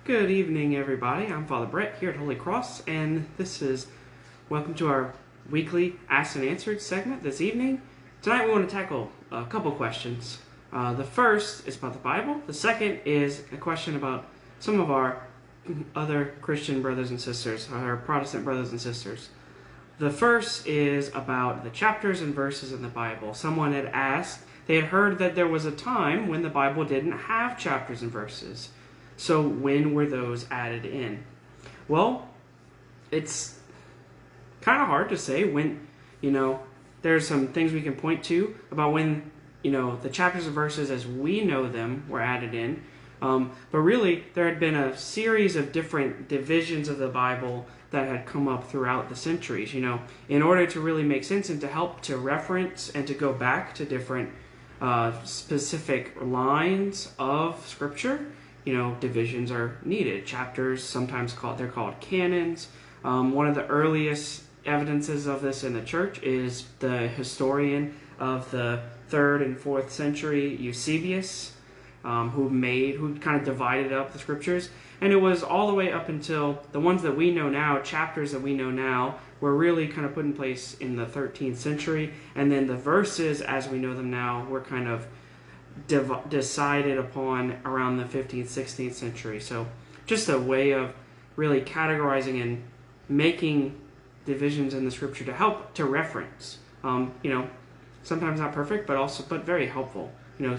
Good evening, everybody. I'm Father Brett here at Holy Cross, and this is welcome to our weekly Asked and Answered segment this evening. Tonight we want to tackle a couple questions. The first is about the Bible. The second is a question about some of our other Christian brothers and sisters, our Protestant brothers and sisters. The first is about the chapters and verses in the Bible. Someone had asked, they had heard that there was a time when the Bible didn't have chapters and verses. So when were those added in? Well, it's kind of hard to say when, there's some things we can point to about when, the chapters and verses as we know them were added in. But really, there had been a series of different divisions of the Bible that had come up throughout the centuries. In order to really make sense and to help to reference and to go back to different specific lines of Scripture, divisions are needed. Chapters, sometimes they're called canons. One of the earliest evidences of this in the church is the historian of the 3rd and 4th century, Eusebius, who kind of divided up the Scriptures. And it was all the way up until the ones that we know now, chapters that we know now, were really kind of put in place in the 13th century. And then the verses, as we know them now, were kind of decided upon around the 15th, 16th century. So just a way of really categorizing and making divisions in the Scripture to help to reference. Sometimes not perfect, but very helpful.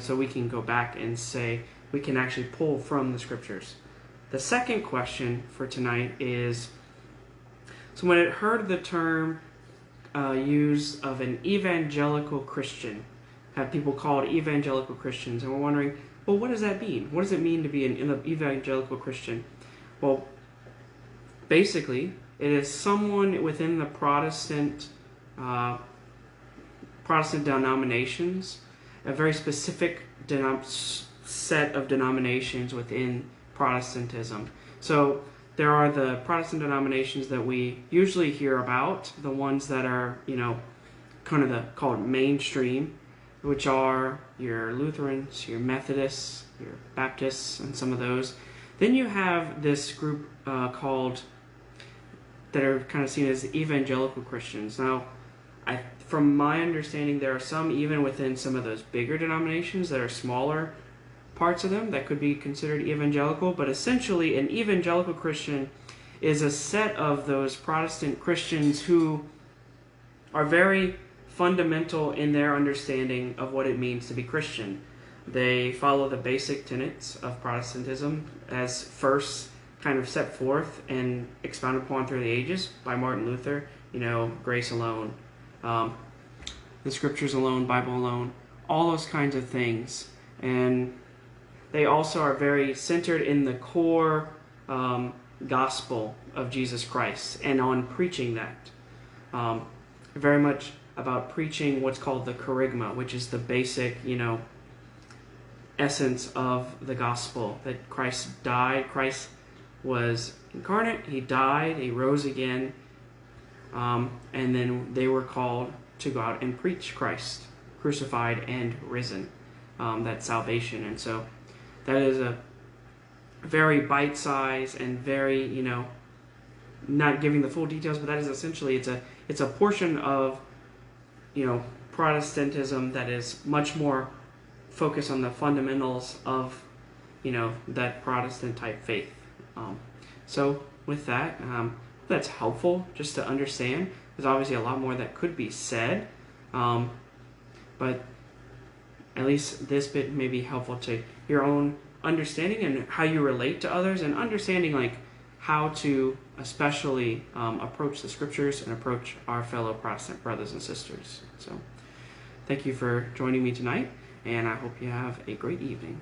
So we can go back and say we can actually pull from the Scriptures. The second question for tonight is, so when it heard the term used of an evangelical Christian, have people called evangelical Christians, and we're wondering, well, what does that mean? What does it mean to be an evangelical Christian? Well, basically, it is someone within the Protestant denominations, a very specific set of denominations within Protestantism. So there are the Protestant denominations that we usually hear about, the ones that are, kind of called mainstream, which are your Lutherans, your Methodists, your Baptists, and some of those. Then you have this group that are kind of seen as evangelical Christians. Now, from my understanding, there are some even within some of those bigger denominations that are smaller parts of them that could be considered evangelical, but essentially an evangelical Christian is a set of those Protestant Christians who are very fundamental in their understanding of what it means to be Christian. They follow the basic tenets of Protestantism as first kind of set forth and expounded upon through the ages by Martin Luther, grace alone, the Scriptures alone, Bible alone, all those kinds of things. And they also are very centered in the core gospel of Jesus Christ and on preaching that. Very much about preaching what's called the kerygma, which is the basic, essence of the gospel, that Christ died, Christ was incarnate, he died, he rose again, and then they were called to go out and preach Christ, crucified and risen, that salvation. And so that is a very bite-sized and very, not giving the full details, but that is essentially, it's a portion of Protestantism that is much more focused on the fundamentals of, that Protestant type faith. So with that, that's helpful just to understand. There's obviously a lot more that could be said, but at least this bit may be helpful to your own understanding and how you relate to others, and understanding how to especially approach the Scriptures and approach our fellow Protestant brothers and sisters. So thank you for joining me tonight, and I hope you have a great evening.